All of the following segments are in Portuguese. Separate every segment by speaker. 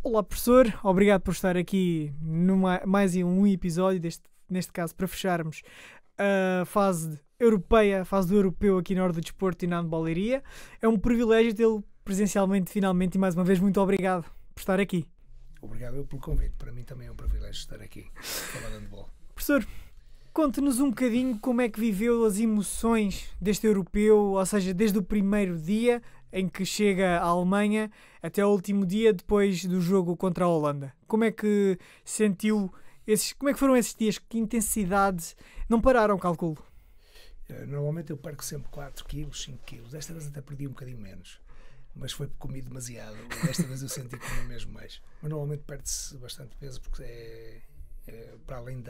Speaker 1: Olá, professor. Obrigado por estar aqui numa mais um episódio, neste caso, para fecharmos a fase europeia, a fase do europeu aqui na Hora do Desporto e na Handballeiria. É um privilégio tê-lo presencialmente, finalmente, e mais uma vez, muito obrigado por estar aqui.
Speaker 2: Obrigado pelo convite. Para mim também é um privilégio estar aqui, falando de handball.
Speaker 1: Professor, conte-nos um bocadinho como é que viveu as emoções deste europeu, ou seja, desde o primeiro dia em que chega à Alemanha até ao último dia depois do jogo contra a Holanda. Como é que sentiu como é que foram esses dias? Que intensidade? Não pararam, calculo?
Speaker 2: Normalmente eu perco sempre 4 quilos, 5 quilos. Desta vez até perdi um bocadinho menos, mas foi porque comi demasiado. Desta vez eu senti que comi mesmo mais. Mas normalmente perde-se bastante peso porque é para além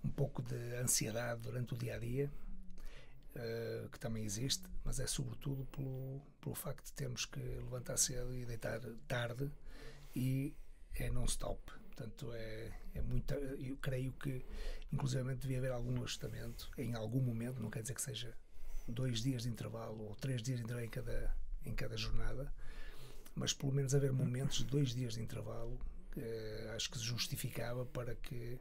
Speaker 2: um pouco de ansiedade durante o dia-a-dia, que também existe, mas é sobretudo pelo facto de termos que levantar cedo e deitar tarde e é non-stop. Portanto, é muito. Eu creio que, inclusivamente, devia haver algum ajustamento em algum momento, não quer dizer que seja 2 dias de intervalo ou 3 dias de intervalo em cada jornada, mas pelo menos haver momentos de 2 dias de intervalo, acho que se justificava para que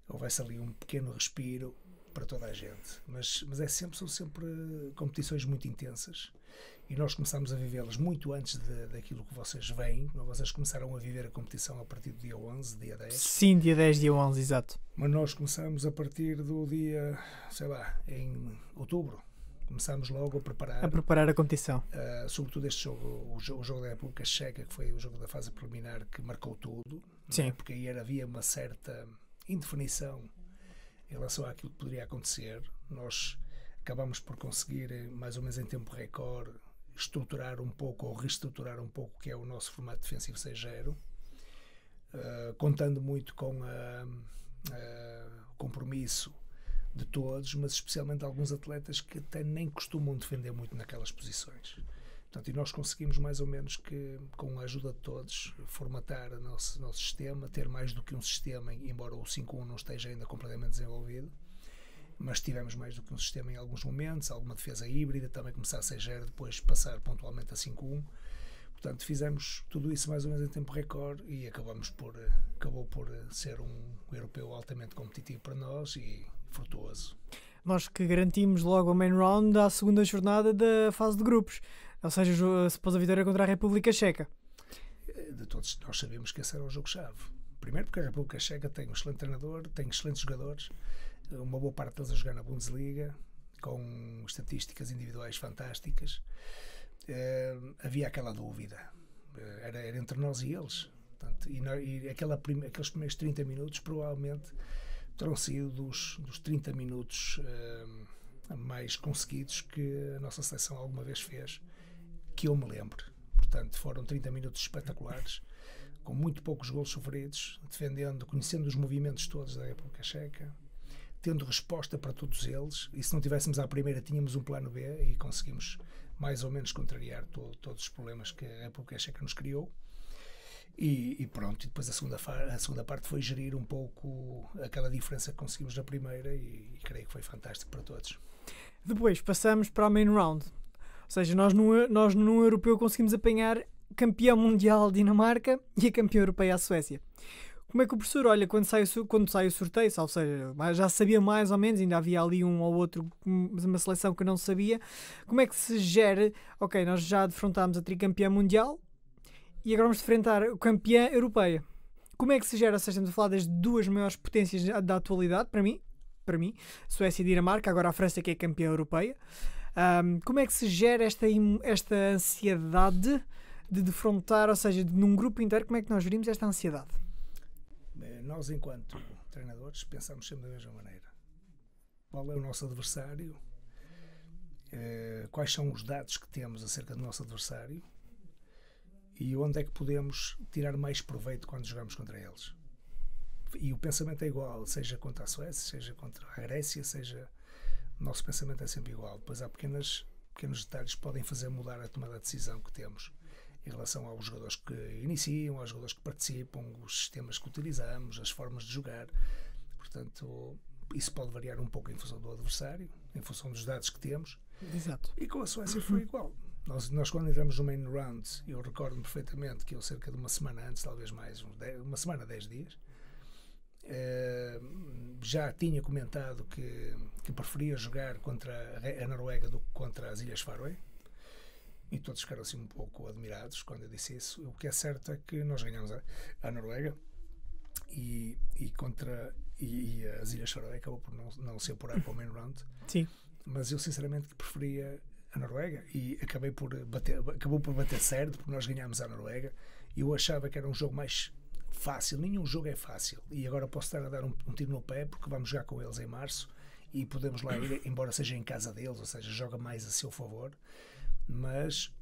Speaker 2: houvesse ali um pequeno respiro para toda a gente. Mas são sempre competições muito intensas e nós começámos a vivê-las muito antes daquilo que vocês veem. Vocês começaram a viver a competição a partir do dia 11, dia 10.
Speaker 1: Sim, dia 10, dia 11, exato.
Speaker 2: Mas nós começámos a partir do dia, sei lá, em outubro. Começámos logo a preparar
Speaker 1: a competição.
Speaker 2: Sobretudo este jogo, o jogo da República Checa, que foi o jogo da fase preliminar que marcou tudo.
Speaker 1: Sim.
Speaker 2: Porque aí havia uma certa indefinição em relação àquilo que poderia acontecer. Nós acabamos por conseguir, mais ou menos em tempo recorde, estruturar um pouco ou reestruturar um pouco o que é o nosso formato defensivo 6-0, contando muito com o compromisso de todos, mas especialmente de alguns atletas que até nem costumam defender muito naquelas posições. Portanto, e nós conseguimos mais ou menos que, com a ajuda de todos, formatar o nosso sistema, ter mais do que um sistema, embora o 5-1 não esteja ainda completamente desenvolvido, mas tivemos mais do que um sistema em alguns momentos, alguma defesa híbrida, também começar a 6-0, depois passar pontualmente a 5-1. Portanto, fizemos tudo isso mais ou menos em tempo recorde e acabou por ser um europeu altamente competitivo para nós e frutuoso.
Speaker 1: Nós que garantimos logo o main round à segunda jornada da fase de grupos, ou seja, após a vitória contra a República Checa.
Speaker 2: De todos nós sabemos que esse era o jogo-chave. Primeiro porque a República Checa tem um excelente treinador, tem excelentes jogadores, uma boa parte deles a jogar na Bundesliga, com estatísticas individuais fantásticas. Havia aquela dúvida, era entre nós e eles. Portanto, e aqueles primeiros 30 minutos provavelmente terão sido dos 30 minutos mais conseguidos que a nossa seleção alguma vez fez, que eu me lembro. Portanto, foram 30 minutos espetaculares, com muito poucos golos sofridos, defendendo, conhecendo os movimentos todos da República Checa, tendo resposta para todos eles, e se não tivéssemos à primeira tínhamos um plano B e conseguimos mais ou menos contrariar todos os problemas que a República Checa nos criou. E pronto, e depois a segunda parte foi gerir um pouco aquela diferença que conseguimos na primeira e creio que foi fantástico para todos.
Speaker 1: Depois passamos para a main round, ou seja, nós no europeu conseguimos apanhar campeão mundial Dinamarca e a campeã europeia a Suécia. Como é que o professor olha quando sai o sorteio? Ou seja, já sabia mais ou menos, ainda havia ali um ou outro, uma seleção que eu não sabia. Como é que se gera? Ok, nós já defrontámos a tricampeã mundial e agora vamos enfrentar a campeã europeia. Como é que se gera? Ou seja, estamos a falar das duas maiores potências da atualidade, para mim, Suécia e Dinamarca, agora a França que é campeã europeia. Como é que se gera esta ansiedade de defrontar, ou seja, num grupo inteiro, como é que nós gerimos esta ansiedade?
Speaker 2: Nós, enquanto treinadores, pensamos sempre da mesma maneira. Qual é o nosso adversário? Quais são os dados que temos acerca do nosso adversário? E onde é que podemos tirar mais proveito quando jogamos contra eles? E o pensamento é igual, seja contra a Suécia, seja contra a Grécia, o nosso pensamento é sempre igual. Depois há pequenos detalhes que podem fazer mudar a tomada de decisão que temos em relação aos jogadores que iniciam, aos jogadores que participam, os sistemas que utilizamos, as formas de jogar. Portanto, isso pode variar um pouco em função do adversário, em função dos dados que temos.
Speaker 1: Exato.
Speaker 2: E com a Suécia foi igual. Nós quando entramos no main round, eu recordo-me perfeitamente que eu cerca de uma semana antes, talvez mais, uma semana, 10 dias, já tinha comentado que preferia jogar contra a Noruega do que contra as Ilhas Faroe, e todos ficaram assim um pouco admirados quando eu disse isso. O que é certo é que nós ganhamos a Noruega e as Ilhas Faroe acabou por não se apurar para o main round.
Speaker 1: Sim.
Speaker 2: Mas eu sinceramente preferia a Noruega e acabou por bater certo, porque nós ganhámos a Noruega e eu achava que era um jogo mais fácil. Nenhum jogo é fácil e agora posso estar a dar um tiro no pé, porque vamos jogar com eles em março e podemos lá ir, embora seja em casa deles, ou seja, joga mais a seu favor. Mas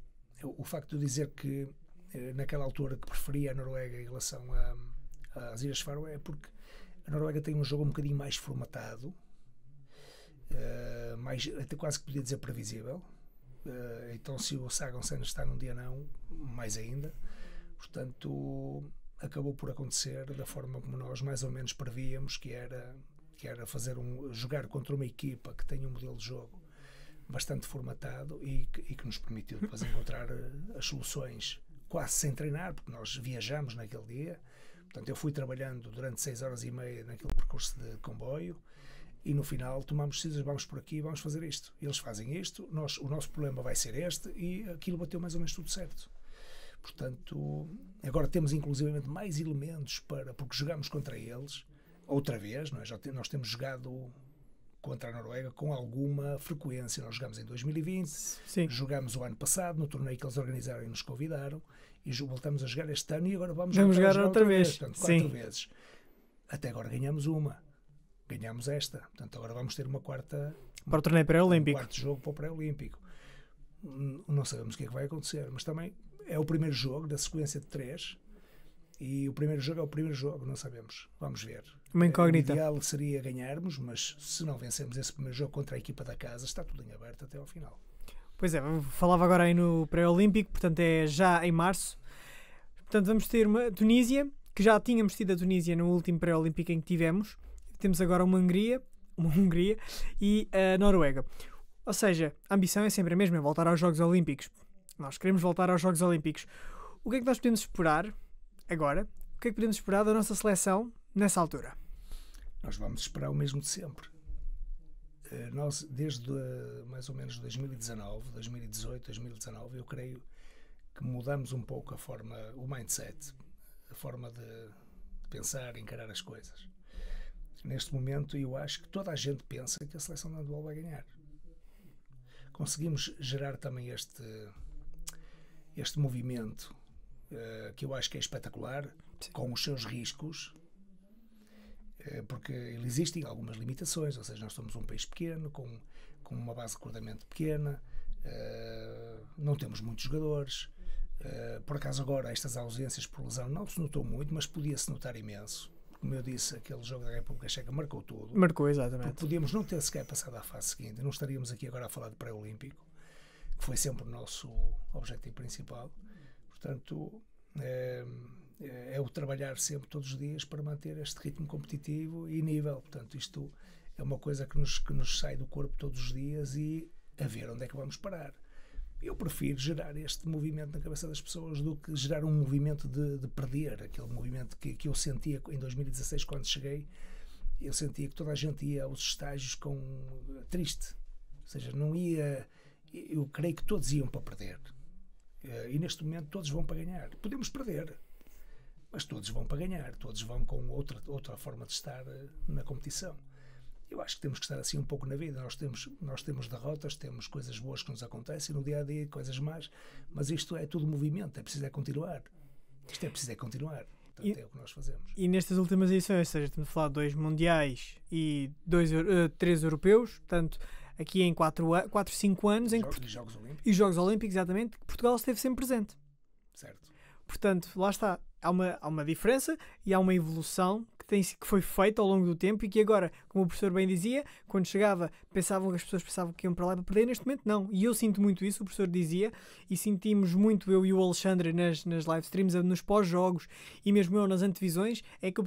Speaker 2: o facto de dizer que naquela altura que preferia a Noruega em relação às Ilhas Faroe é porque a Noruega tem um jogo um bocadinho mais formatado, até quase que podia dizer previsível. Então, se o Sagosen está num dia, não, mais ainda. Portanto, acabou por acontecer da forma como nós mais ou menos prevíamos, que era jogar contra uma equipa que tem um modelo de jogo bastante formatado e que nos permitiu depois encontrar as soluções quase sem treinar, porque nós viajamos naquele dia. Portanto, eu fui trabalhando durante 6 horas e meia naquele percurso de comboio e no final tomamos decisões, vamos por aqui, vamos fazer isto. Eles fazem isto, o nosso problema vai ser este, e aquilo bateu mais ou menos tudo certo. Portanto, agora temos inclusivamente mais elementos porque jogamos contra eles outra vez, não é? Nós temos jogado contra a Noruega com alguma frequência. Nós jogamos em 2020, sim, jogamos o ano passado no torneio que eles organizaram e nos convidaram, e voltamos a jogar este ano e agora vamos
Speaker 1: jogar outra vez.
Speaker 2: Portanto, 4 vezes. Até agora ganhamos esta, portanto agora vamos ter uma quarta
Speaker 1: para o torneio pré-olímpico,
Speaker 2: um quarto jogo para o pré-olímpico. Não sabemos o que é que vai acontecer, mas também é o primeiro jogo da sequência de 3 e o primeiro jogo é o primeiro jogo, não sabemos, vamos ver.
Speaker 1: Uma incógnita.
Speaker 2: O ideal seria ganharmos, mas se não vencermos esse primeiro jogo contra a equipa da casa, está tudo em aberto até ao final.
Speaker 1: Pois é, falava agora aí no pré-olímpico, portanto é já em março. Portanto vamos ter uma Tunísia, que já tínhamos tido a Tunísia no último pré-olímpico em que tivemos. Temos agora uma Hungria e a Noruega. Ou seja, a ambição é sempre a mesma, é voltar aos Jogos Olímpicos. Nós queremos voltar aos Jogos Olímpicos. O que é que nós podemos esperar agora? O que é que podemos esperar da nossa seleção nessa altura?
Speaker 2: Nós vamos esperar o mesmo de sempre. Nós, desde mais ou menos 2019, 2018, 2019, eu creio que mudamos um pouco o mindset, a forma de pensar, encarar as coisas. Neste momento, eu acho que toda a gente pensa que a seleção de handball vai ganhar. Conseguimos gerar também este movimento que eu acho que é espetacular, sim, com os seus riscos, porque existem algumas limitações, ou seja, nós somos um país pequeno, com uma base de recrutamento pequena, não temos muitos jogadores. Por acaso agora estas ausências por lesão não se notou muito, mas podia-se notar imenso. Como eu disse, aquele jogo da República Checa marcou tudo.
Speaker 1: Marcou, exatamente.
Speaker 2: Porque podíamos não ter sequer passado à fase seguinte. Não estaríamos aqui agora a falar de pré-olímpico, que foi sempre o nosso objetivo principal. Portanto, é o trabalhar sempre todos os dias para manter este ritmo competitivo e nível. Portanto, isto é uma coisa que nos sai do corpo todos os dias e a ver onde é que vamos parar. Eu prefiro gerar este movimento na cabeça das pessoas do que gerar um movimento de perder, aquele movimento que eu sentia em 2016 quando cheguei. Eu sentia que toda a gente ia aos estágios triste, ou seja, não ia, eu creio que todos iam para perder, e neste momento todos vão para ganhar. Podemos perder, mas todos vão para ganhar, todos vão com outra forma de estar na competição. Eu acho que temos que estar assim um pouco na vida. Nós temos derrotas, temos coisas boas que nos acontecem no dia a dia, coisas más, mas isto é tudo movimento, é preciso continuar. Isto é preciso continuar. Portanto, é o que nós fazemos.
Speaker 1: E nestas últimas edições, ou seja, estamos a falar de 2 mundiais e 3 europeus, portanto, aqui em 4, 5 anos.
Speaker 2: Jogos Olímpicos.
Speaker 1: E Jogos Olímpicos, exatamente, que Portugal esteve sempre presente.
Speaker 2: Certo.
Speaker 1: Portanto, lá está. Há uma diferença e há uma evolução que foi feita ao longo do tempo e que agora, como o professor bem dizia, quando chegava as pessoas pensavam que iam para lá para perder, neste momento não. E eu sinto muito isso, o professor dizia, e sentimos muito, eu e o Alexandre nas live streams, nos pós-jogos e mesmo eu nas antevisões, é que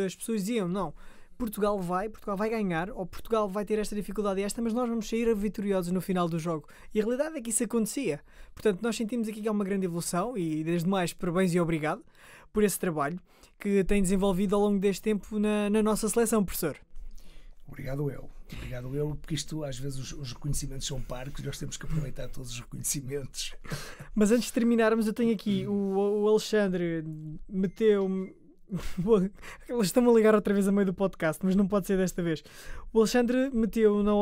Speaker 1: as pessoas diziam, não, Portugal vai ganhar, ou Portugal vai ter esta dificuldade e esta, mas nós vamos sair vitoriosos no final do jogo. E a realidade é que isso acontecia. Portanto, nós sentimos aqui que há uma grande evolução e, desde mais, parabéns e obrigado por esse trabalho que tem desenvolvido ao longo deste tempo na nossa seleção, professor.
Speaker 2: Obrigado eu, porque isto às vezes os reconhecimentos são parcos, nós temos que aproveitar todos os reconhecimentos.
Speaker 1: Mas antes de terminarmos, eu tenho aqui o Alexandre meteu. Eles estão a ligar outra vez a meio do podcast, mas não pode ser desta vez. O Alexandre meteu na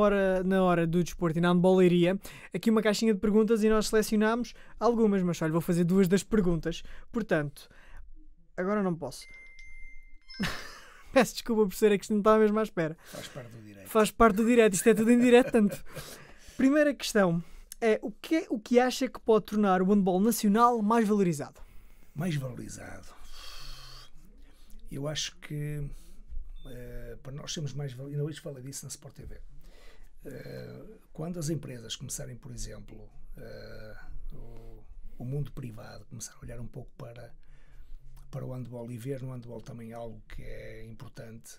Speaker 1: hora do desporto e na handballeiria aqui uma caixinha de perguntas e nós selecionámos algumas, mas olha, vou fazer 2 das perguntas. Portanto, agora não posso. Peço desculpa, professor, é que isto não estava mesmo à espera.
Speaker 2: Faz parte do direito.
Speaker 1: Faz parte do direto, isto é tudo em direto, tanto. Primeira questão é o que acha que pode tornar o handball nacional mais valorizado?
Speaker 2: Mais valorizado. Eu acho que para nós sermos mais valorizados, ainda hoje falei disso na Sport TV, quando as empresas começarem, por exemplo, o mundo privado começar a olhar um pouco para o handball e ver no handball também algo que é importante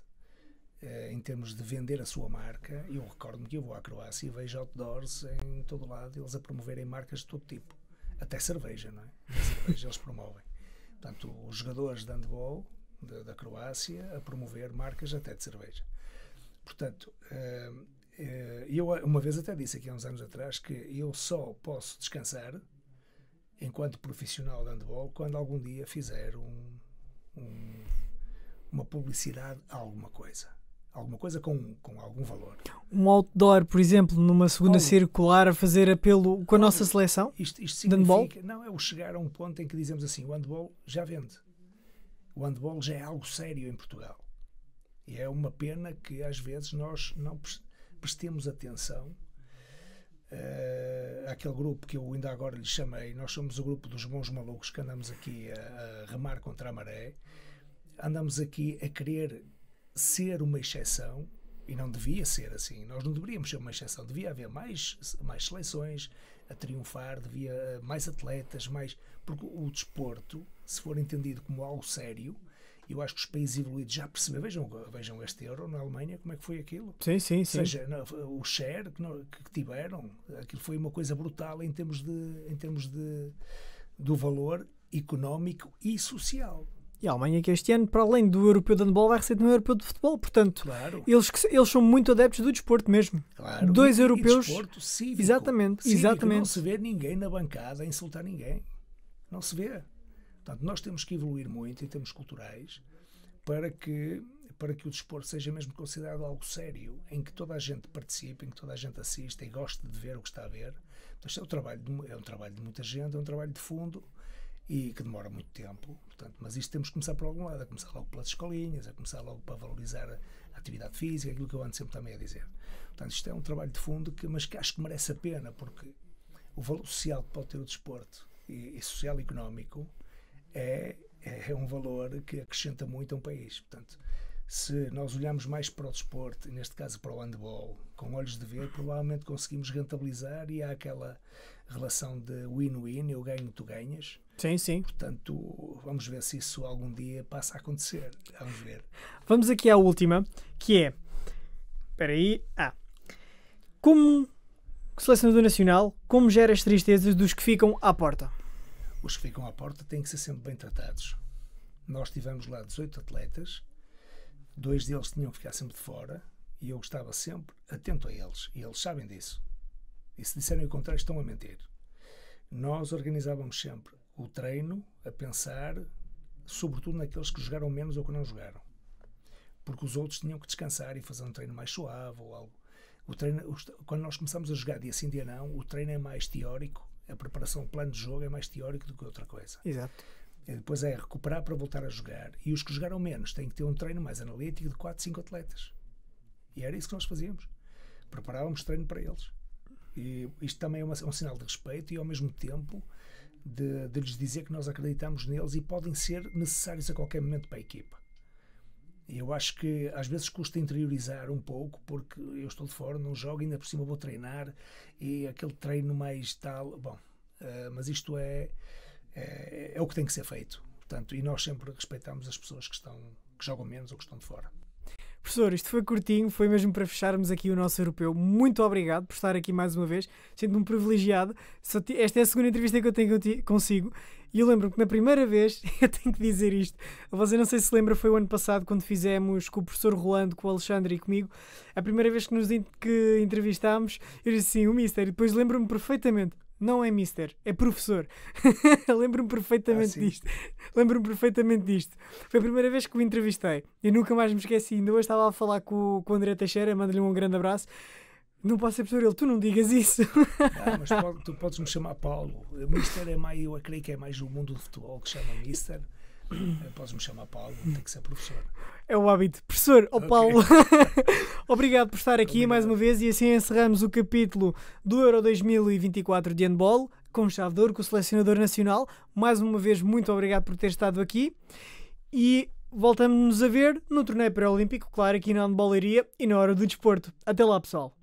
Speaker 2: em termos de vender a sua marca. Eu recordo-me que eu vou à Croácia e vejo outdoors em todo lado, eles a promoverem marcas de todo tipo, até cerveja, não é? Até cerveja eles promovem. Portanto, os jogadores de handball da Croácia a promover marcas até de cerveja. Portanto, eu uma vez até disse aqui há uns anos atrás que eu só posso descansar enquanto profissional de handball quando algum dia fizer uma publicidade a alguma coisa com algum valor.
Speaker 1: Um outdoor, por exemplo, numa segunda circular a fazer apelo com a nossa seleção?
Speaker 2: Isto significa, não, é o chegar a um ponto em que dizemos assim, o handball já vende. O handball já é algo sério em Portugal. E é uma pena que às vezes nós não prestemos atenção àquele grupo que eu ainda agora lhe chamei. Nós somos o grupo dos bons malucos que andamos aqui a remar contra a maré. Andamos aqui a querer ser uma exceção e não devia ser assim. Nós não deveríamos ser uma exceção. Devia haver mais seleções a triunfar, devia mais atletas, porque o desporto, se for entendido como algo sério, eu acho que os países evoluídos já perceberam. Vejam este Euro na Alemanha, como é que foi aquilo?
Speaker 1: Sim.
Speaker 2: Ou seja, o share que tiveram, aquilo foi uma coisa brutal em termos do valor económico e social.
Speaker 1: E a Alemanha que este ano, para além do europeu de handball, vai receber um europeu de futebol. Portanto,
Speaker 2: claro.
Speaker 1: Eles são muito adeptos do desporto mesmo.
Speaker 2: Claro.
Speaker 1: 2 europeus.
Speaker 2: E desporto cívico.
Speaker 1: Exatamente.
Speaker 2: Não se vê ninguém na bancada a insultar ninguém. Não se vê. Portanto, nós temos que evoluir muito em termos culturais para que o desporto seja mesmo considerado algo sério, em que toda a gente participe, em que toda a gente assista e goste de ver o que está a ver. Então, isto é um trabalho de muita gente, é um trabalho de fundo e que demora muito tempo. Portanto, mas isto temos que começar por algum lado, a começar logo pelas escolinhas, a começar logo para valorizar a atividade física, aquilo que eu ando sempre também a dizer. Portanto, isto é um trabalho de fundo mas que acho que merece a pena, porque o valor social que pode ter o desporto e social e económico é um valor que acrescenta muito a um país. Portanto, se nós olharmos mais para o desporto, e neste caso para o handball, com olhos de ver, provavelmente conseguimos rentabilizar e há aquela relação de win-win, eu ganho, tu ganhas.
Speaker 1: Sim.
Speaker 2: Portanto, vamos ver se isso algum dia passa a acontecer. Vamos ver.
Speaker 1: Vamos aqui à última, que é... Espera aí. Como selecionador nacional, como gera as tristezas dos que ficam à porta?
Speaker 2: Os que ficam à porta têm que ser sempre bem tratados. Nós tivemos lá 18 atletas, 2 deles tinham que ficar sempre de fora e eu estava sempre atento a eles. E eles sabem disso. E se disserem o contrário, estão a mentir. Nós organizávamos sempre o treino a pensar, sobretudo naqueles que jogaram menos ou que não jogaram. Porque os outros tinham que descansar e fazer um treino mais suave ou algo. Quando nós começamos a jogar dia sim, dia não, o treino é mais teórico. A preparação, o plano de jogo é mais teórico do que outra coisa.
Speaker 1: Exato.
Speaker 2: E depois é recuperar para voltar a jogar. E os que jogaram menos têm que ter um treino mais analítico de 4, 5 atletas. E era isso que nós fazíamos. Preparávamos treino para eles. E isto também é um sinal de respeito e ao mesmo tempo de lhes dizer que nós acreditamos neles e podem ser necessários a qualquer momento para a equipa. E eu acho que às vezes custa interiorizar um pouco, porque eu estou de fora, não jogo, ainda por cima vou treinar e aquele treino mais tal. Bom, mas isto é o que tem que ser feito. Portanto, e nós sempre respeitamos as pessoas que jogam menos ou que estão de fora.
Speaker 1: Professor, isto foi curtinho, foi mesmo para fecharmos aqui o nosso europeu. Muito obrigado por estar aqui mais uma vez. Sinto-me privilegiado. Esta é a segunda entrevista que eu tenho consigo. E eu lembro-me que na primeira vez, eu tenho que dizer isto, você não sei se lembra, foi o ano passado quando fizemos com o professor Rolando, com o Alexandre e comigo, a primeira vez que entrevistámos, eu disse assim, o Mister, e depois lembro-me perfeitamente. Não é Mister, é professor. Lembro-me perfeitamente disto. Lembro-me perfeitamente disto. Foi a primeira vez que o entrevistei. Eu nunca mais me esqueci. Ainda hoje estava a falar com o André Teixeira, mando-lhe um grande abraço. Não posso ser professor, ele, tu não digas isso.
Speaker 2: Mas tu podes me chamar Paulo. O Mister é mais, eu creio que é mais o mundo do futebol que chama Mister. Podes-me chamar Paulo, tem que ser professor.
Speaker 1: É o hábito. Professor, Paulo, obrigado por estar aqui mais uma vez e assim encerramos o capítulo do Euro 2024 de handball com chave de ouro, com o selecionador nacional. Mais uma vez, muito obrigado por ter estado aqui e voltamos-nos a ver no torneio pré-olímpico, claro, aqui na handballeria e na Hora do Desporto. Até lá, pessoal.